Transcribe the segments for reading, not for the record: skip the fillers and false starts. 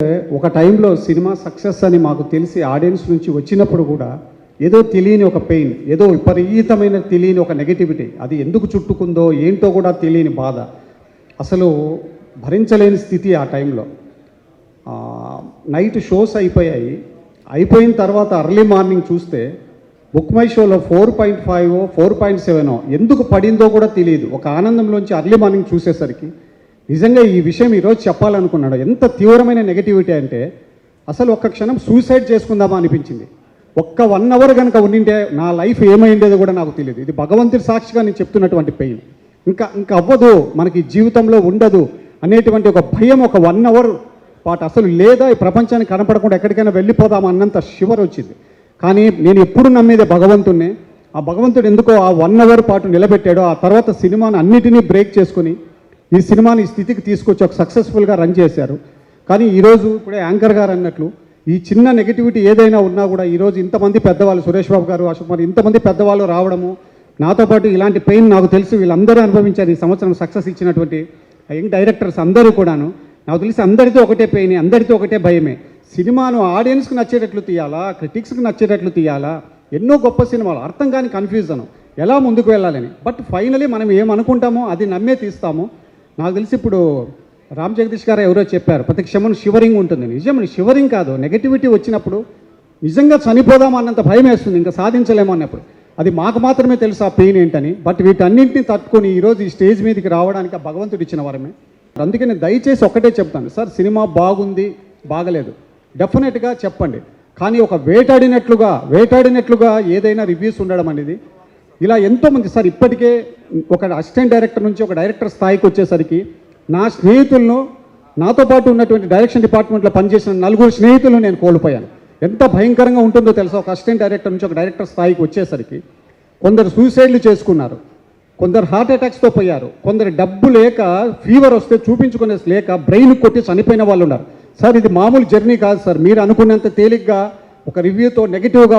ఒక టైంలో cinema success అని మాకు తెలిసి ఆడియన్స్ నుంచి వచ్చినప్పుడు కూడా ఏదో తెలియని ఒక పెయిన్, ఏదో విపరీతమైన తెలియని ఒక నెగటివిటీ, అది ఎందుకు చుట్టుకుందో ఏంటో కూడా తెలియని బాధ, అసలు భరించలేని స్థితి ఆ టైంలో. నైట్ షోస్ అయిపోయిన తర్వాత అర్లీ మార్నింగ్ చూస్తే బుక్ మై షోలో 4.5 4.7 ఎందుకు పడిందో కూడా తెలియదు. ఒక ఆనందంలోంచి అర్లీ మార్నింగ్ చూసేసరికి నిజంగా ఈ విషయం ఈరోజు చెప్పాలనుకున్నాడు. ఎంత తీవ్రమైన నెగటివిటీ అంటే అసలు ఒక్క క్షణం సూసైడ్ చేసుకుందామా అనిపించింది. ఒక్క 1 అవర్ కనుక ఉండింటే నా లైఫ్ ఏమైండేదో కూడా నాకు తెలియదు. ఇది భగవంతుడి సాక్షిగా నేను చెప్తున్నటువంటి పెయిన్. ఇంకా అవ్వదు, మనకి జీవితంలో ఉండదు అనేటువంటి ఒక భయం ఒక 1 అవర్ పాటు అసలు లేదా ఈ ప్రపంచానికి కనపడకుండా ఎక్కడికైనా వెళ్ళిపోదాం అన్నంత షివర్ వచ్చింది. కానీ నేను ఎప్పుడు నమ్మేదే భగవంతుడినే. ఆ భగవంతుడు ఎందుకో ఆ 1 అవర్ పాటు నిలబెట్టాడో. ఆ తర్వాత సినిమాను అన్నిటినీ బ్రేక్ చేసుకుని ఈ సినిమాని ఈ స్థితికి తీసుకొచ్చి ఒక సక్సెస్ఫుల్గా రన్ చేశారు. కానీ ఈరోజు ఇప్పుడే యాంకర్ గారు అన్నట్లు ఈ చిన్న నెగటివిటీ ఏదైనా ఉన్నా కూడా ఈరోజు ఇంతమంది పెద్దవాళ్ళు, సురేష్ బాబు గారు, అశోక్ కుమార్, ఇంతమంది పెద్దవాళ్ళు రావడము, నాతో పాటు ఇలాంటి పెయిన్ నాకు తెలిసి వీళ్ళందరూ అనుభవించారు. ఈ సంవత్సరం సక్సెస్ ఇచ్చినటువంటి యంగ్ డైరెక్టర్స్ అందరూ కూడాను నాకు తెలిసి అందరితో ఒకటే పెయిన్, అందరితో ఒకటే భయమే. సినిమాను ఆడియన్స్కి నచ్చేటట్లు తీయాలా, క్రిటిక్స్కి నచ్చేటట్లు తీయాలా, ఎన్నో గొప్ప సినిమాలు, అర్థం కాని కన్ఫ్యూజన్ ఎలా ముందుకు వెళ్ళాలని. బట్ ఫైనలీ మనం ఏమనుకుంటామో అది నమ్మే తీస్తాము. నాకు తెలిసి ఇప్పుడు రామ్ జగదీష్ గారు ఎవరో చెప్పారు, ప్రతి క్షమను షివరింగ్ ఉంటుంది. నిజమని షివరింగ్ కాదు, నెగటివిటీ వచ్చినప్పుడు నిజంగా చనిపోదాం అన్నంత భయం వేస్తుంది, ఇంకా సాధించలేము అన్నప్పుడు. అది మాకు మాత్రమే తెలుసు ఆ పెయిన్ ఏంటని. బట్ వీటన్నింటినీ తట్టుకొని ఈరోజు ఈ స్టేజ్ మీదకి రావడానికి ఆ భగవంతుడు ఇచ్చిన వరమే. అందుకే నేను దయచేసి ఒకటే చెప్తాను, సార్ సినిమా బాగుంది బాగలేదు డెఫినెట్గా చెప్పండి, కానీ ఒక వేటాడినట్లుగా ఏదైనా రివ్యూస్ ఉండడం అనేది ఇలా ఎంతోమంది సార్ ఇప్పటికే ఒక అసిస్టెంట్ డైరెక్టర్ నుంచి ఒక డైరెక్టర్ స్థాయికి వచ్చేసరికి నా స్నేహితులను, నాతో పాటు ఉన్నటువంటి డైరెక్షన్ డిపార్ట్మెంట్లో పనిచేసిన 4 స్నేహితులను నేను కోల్పోయాను. ఎంత భయంకరంగా ఉంటుందో తెలుసా. ఒక అసిస్టెంట్ డైరెక్టర్ నుంచి ఒక డైరెక్టర్ స్థాయికి వచ్చేసరికి కొందరు సూసైడ్లు చేసుకున్నారు, కొందరు హార్ట్ అటాక్స్తో పోయారు, కొందరు డబ్బు లేక ఫీవర్ వస్తే చూపించుకునే లేక బ్రెయిన్ కొట్టి చనిపోయిన వాళ్ళు ఉన్నారు. సార్ ఇది మామూలు జర్నీ కాదు సార్. మీరు అనుకున్నంత తేలిగ్గా ఒక రివ్యూతో నెగిటివ్గా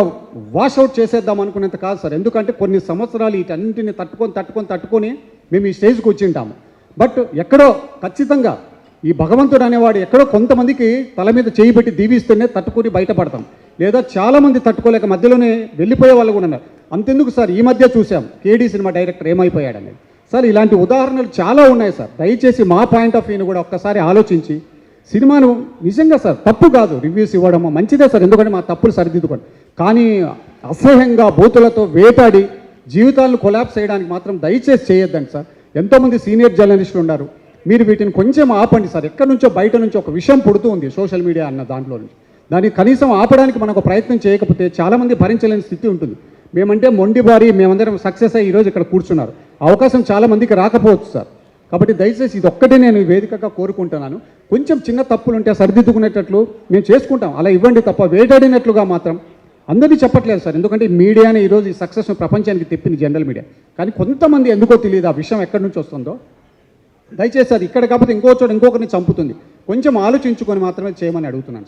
వాషౌట్ చేసేద్దాం అనుకునేంత కాదు సార్. ఎందుకంటే కొన్ని సంవత్సరాలు వీటన్నింటిని తట్టుకొని మేము ఈ స్టేజ్కి వచ్చింటాము. బట్ ఎక్కడో ఖచ్చితంగా ఈ భగవంతుడు అనేవాడు ఎక్కడో కొంతమందికి తల మీద చేయి పెట్టి దీవిస్తేనే తట్టుకొని బయటపడతాం, లేదా చాలామంది తట్టుకోలేక మధ్యలోనే వెళ్ళిపోయే వాళ్ళు కూడా ఉన్నారు. అంతెందుకు సార్, ఈ మధ్య చూసాం కేడీ సినిమా డైరెక్టర్ ఏమైపోయాడనేది. సార్ ఇలాంటి ఉదాహరణలు చాలా ఉన్నాయి సార్. దయచేసి మా పాయింట్ ఆఫ్ వ్యూని కూడా ఒక్కసారి ఆలోచించి సినిమాను నిజంగా సార్ తప్పు కాదు రివ్యూస్ ఇవ్వడము మంచిదే సార్, ఎందుకంటే మా తప్పులు సరిదిద్దుకోండి. కానీ అసహ్యంగా బూతులతో వేటాడి జీవితాలను కొలాప్స్ చేయడానికి మాత్రం దయచేసి చేయొద్దండి సార్. ఎంతోమంది సీనియర్ జర్నలిస్టులు ఉన్నారు, మీరు వీటిని కొంచెం ఆపండి సార్. ఎక్కడి నుంచో బయట నుంచి ఒక విషయం పుడుతూ ఉంది సోషల్ మీడియా అన్న దాంట్లో నుంచి. దాన్ని కనీసం ఆపడానికి మనకు ప్రయత్నం చేయకపోతే చాలామంది భరించలేని స్థితి ఉంటుంది. మేమంటే మొండిబారి మేమందరం సక్సెస్ అయ్యి ఈరోజు ఇక్కడ కూర్చున్నారు. అవకాశం చాలామందికి రాకపోవచ్చు సార్. కాబట్టి దయచేసి ఇది ఒక్కటే నేను వేదికగా కోరుకుంటున్నాను. కొంచెం చిన్న తప్పులు ఉంటే సరిదిద్దుకునేటట్లు మేము చేసుకుంటాం, అలా ఇవ్వండి తప్ప వేటాడినట్లుగా మాత్రం అందరినీ చెప్పట్లేదు సార్. ఎందుకంటే మీడియానే ఈరోజు ఈ సక్సెస్ను ప్రపంచానికి తెప్పింది, జనరల్ మీడియా. కానీ కొంతమంది ఎందుకో తెలియదు ఆ విషయం ఎక్కడి నుంచి వస్తుందో. దయచేసి అది ఇక్కడ కాకపోతే ఇంకో చోట ఇంకొకరిని చంపుతుంది. కొంచెం ఆలోచించుకొని మాత్రమే చేయమని అడుగుతున్నాను సార్.